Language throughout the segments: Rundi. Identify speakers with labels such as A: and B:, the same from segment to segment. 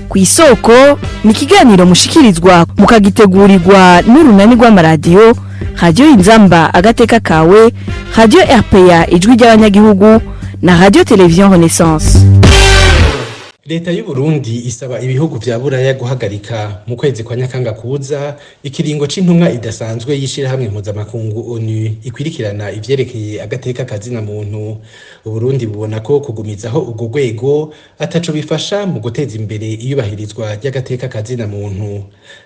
A: kw'isoko ni ikiganiro mushikirizwa mukagitegurirwa n'urunani rw'amaradiyo Radio Inzamba agateka kawe, Radio RPA ijwi ry'abanyagihugu na Radio Television Renaissance.
B: Leta y'u Burundi isaba ibihugu vya Buraya guhagarika mu kwezi kwa Nyakanga kuza ikiringo c'intumwa idasanzwe yishirahamwe mpuzamakungu ONU ikwirikirana ivyerekeye agateka kazina muntu. Uburundi bubona ko kugumizaho ubwo rwego ataco bifasha mu guteza imbere iyubahirizwa ry'agateka kazina muntu.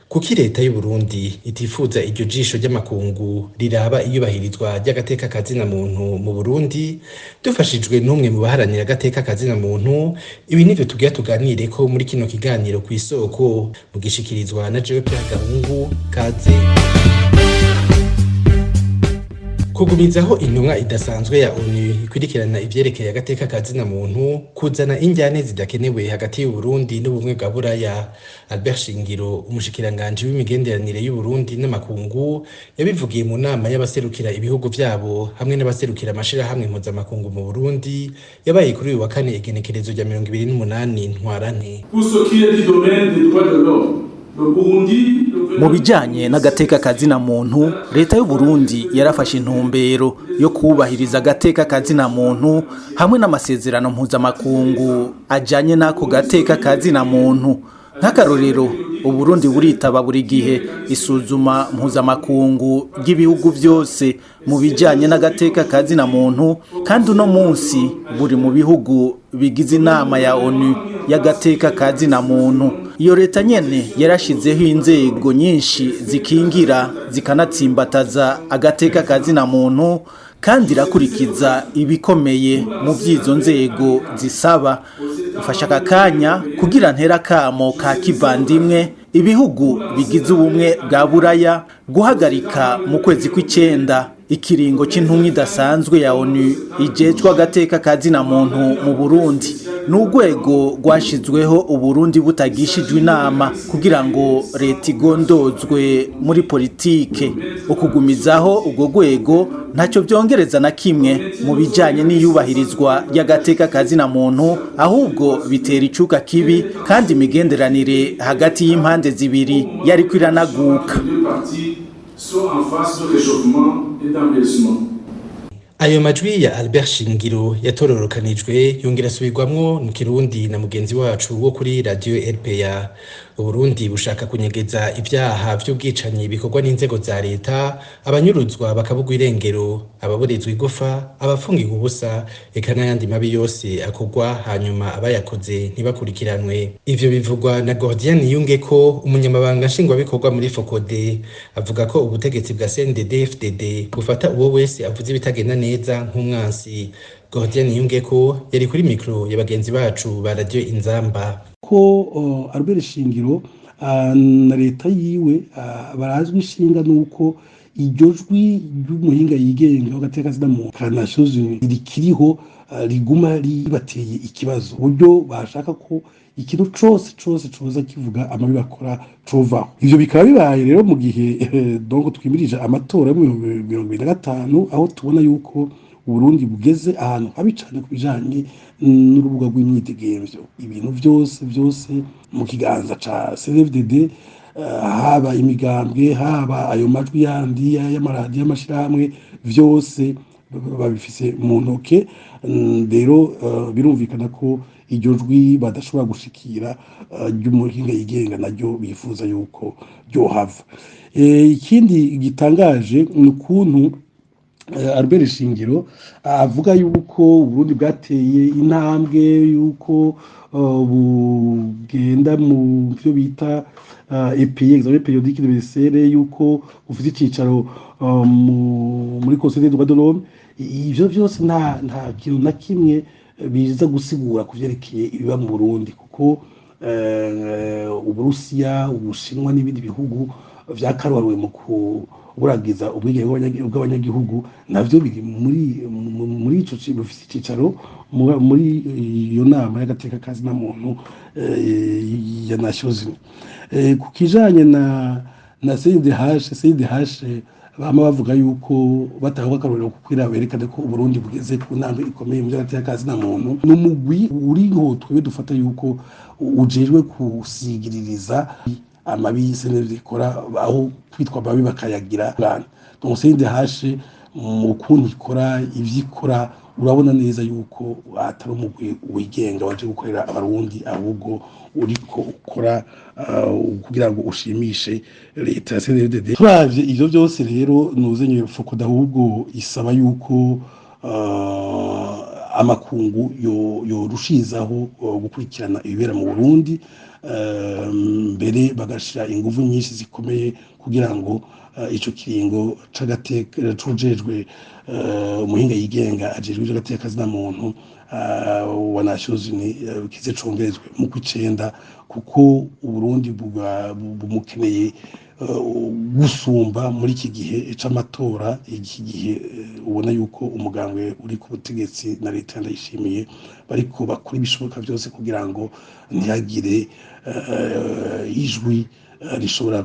B: Kuki leta y'u Burundi itifuza iryo jisho ry'amakungu riraba iyubahirizwa ry'agateka kazina muntu mu Burundi, dufashijwe n'umwe mu baharanira agateka kazina muntu, ibi nivyo tuganire ko muri kino kiganiro kw'isoko mugishikirizwa na Jewe Pierre Gahungu. Kaze. Kugumizaho intumwa idasanzwe ya ONU ikwirikirana ivyerekeye agateka kazina muntu kuzana injyane zidakenewe hagati y'u Burundi n'ubumwe bwa Buraya. Albert Shingiro, umushikiranganje w'imigenderanire y'u Burundi n'amakungu, yabivugiye mu nama y'abaserukira ibihugu vyabo hamwe n'abaserukira amashirahamwe mpuzamakungu mu Burundi yabaye kuri uyu wa kane igenekerezo rya 28 Ntwarante.
C: Mu bijanye n'agateka kazina muntu, leta y'u Burundi yarafashe intumbero yo kubahiriza agateka kazina muntu hamwe n'amasezerano mpuzamakungu ajanye n'ako gateka kazina muntu. Nk'akarorero, Uburundi buritaba buri gihe isuzuma mpuzamakungu ry'ibihugu vyose mu bijanye n'agateka kazina muntu, kandi uno munsi buri mu bihugu bigize inama ya ONU y'agateka kazina muntu. Iyo leta nyene yarashizeho inzego nyinshi zikingira zikanatsimbataza agateka kazina muntu, kandi irakurikiza ibikomeye mu vy'izo nzego zisaba. Ufasha akakanya kugira ntera kamo ka kivandimwe ibihugu bigize ubumwe bwa Buraya guhagarika mu kwezi kw'icenda ikiringo c'intumwa idasanzwe ya ONU ijejwe agateka kazina muntu mu Burundi. N'urwego rwashizweho Uburundi butagishijwe inama kugira ngo leta igondozwe muri politike. Ukugumizaho urwo rwego ntacyo vyongereza na kimwe mu bijanye n'iyubahirizwa ry'agateka kazina muntu, ahubwo bitera icuka kibi kandi imigenderanire hagati y'impande zibiri yariko iranaguka.
B: Ayo majwi ya Albert Shingiro yatororokanijwe yongera asubirwamwo mu Kirundi na mugenzi wacu wo kuri Radio RPA. Uburundi bushaka kunyegeza ivyaha vy'ubwicanyi bikorwa n'inzego za leta, abanyuruzwa bakabugwa irengero, ababurizwa igufa, abafungirwa ubusa, eka n'ayandi mabi yose akorwa hanyuma abayakoze ntibakurikiranwe. Ivyo bivugwa na Gordian Niyungeko, umunyamabanga nshingwabikorwa muri Fokode. Avuga ko ubutegetsi bwa CNDD-FDD bufata uwo wese avuze ibitagenda neza nk'umwansi. Gordian Niyungeko yari kuri mikro ya bagenzi bacu ba Radio Inzamba.
D: Ko Albert Shingiro na leta yiwe barazwi ishinga nuko iryo jwi ry'umuhinga yigenga agateka kazina muntu kanashoje rikiriho riguma ribateye ikibazo, uburyo bashaka ko ikintu cose coza kivuga amabi bakora covaho. Ivyo bikaba bibaye rero mu gihe donc twimirije amatora mu 2025 aho tubona yuko Burundi bugeze ahantu habi cane kubijanye n'urubuga rw'imyidegemvyo. Ibintu vyose mu kiganza ca CNDD, haba imigambwe, haba ayo majwi yandi y'amaradiyo y'amashirahamwe, vyose babifise mu ntoke. Rero birumvikana ko iryo jwi badashobora gushikira ry'umuhinga yigenga naryo bifuza yuko ryohava. Ikindi gitangaje ni ukuntu Albert Shingiro avuga yuko Burundi bwateye intambwe, yuko bugenda mu byo bita EPI, examen périodique de l'USR, yuko ufite icicaro muri Conseil des droits de l'homme. Ivyo vyose nta kintu na kimwe biza gusigura kuvyerekeye ibiba mu Burundi, kuko Uburusiya, Ubushinwa n'ibindi bihugu vyakaruwe mu kuburagiza ubwigenge bw'abanyagihugu navyo biri muri ico bifite icicaro muri iyo nama y'agateka kazina muntu ya Nations Unies. Ku kijanye na CNDH bama bavuga yuko bataho bakarorero kukwira berekane ko Burundi bugeze ku ntambwe ikomeye mu by'agateka kazina muntu n'umugwi uriho twe dufata yuko ujejwe kusigiririza amabi y'isene rikora aho kwitwa babi bakayagira bana donc c'est hashe mu kuntu ikora ivyikora urabona neza yuko atari umugwi wigenga waje gukorera abarundi ahubwo uriko ukora kugira ngo ushimishe leta ya CNDD. Turavye ivyo byose rero nuzenye Fokoda ahubwo isaba yuko amakungu yorushizaho gukurikirana ibibera mu Burundi, mbere bagashira ingufu nyinshi zikomeye kugira ngo ico kiringo c'agateka cujejwe umuhinga yigenga ajejwe c'agateka kazina muntu wa Nations Unies kize congerezwe mu kwicenda, kuko Uburundi bumukeneye gusumba muri iki gihe c'amatora. Iki gihe ubona yuko umugambwe uri ku butegetsi na leta ndayishimiye bariko bakora ibishoboka byose kugira ngo ntihagire ijwi rishobora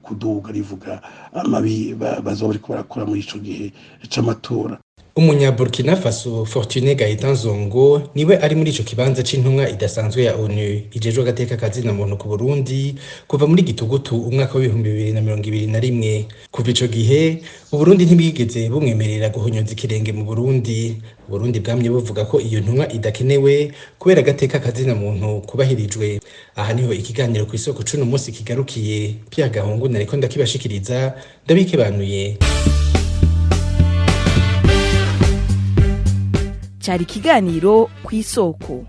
D: kuduga rivuga amabi bazoba bariko barakora muri ico gihe c'amatora.
B: Umunya Burkina Faso Fortuné Gaëtan Zongo niwe ari muri ico kibanza c'intumwa idasanzwe ya ONU ijejwe agateka kazina muntu ku Burundi kuva muri gitugutu umwaka wa 2021. Kuva ico gihe Uburundi ntibwigeze bumwemerera guhonyoza ikirenge mu Burundi. Uburundi bwamye buvuga ko iyo ntumwa idakenewe kubera agateka kazina muntu kubahirijwe. Aha niho ikiganiro ku isoko c'uno munsi kigarukiye. Pierre Gahungu nariko ndakibashikiriza ndabikebanuye.
A: Cyari ikiganiro ku isoko.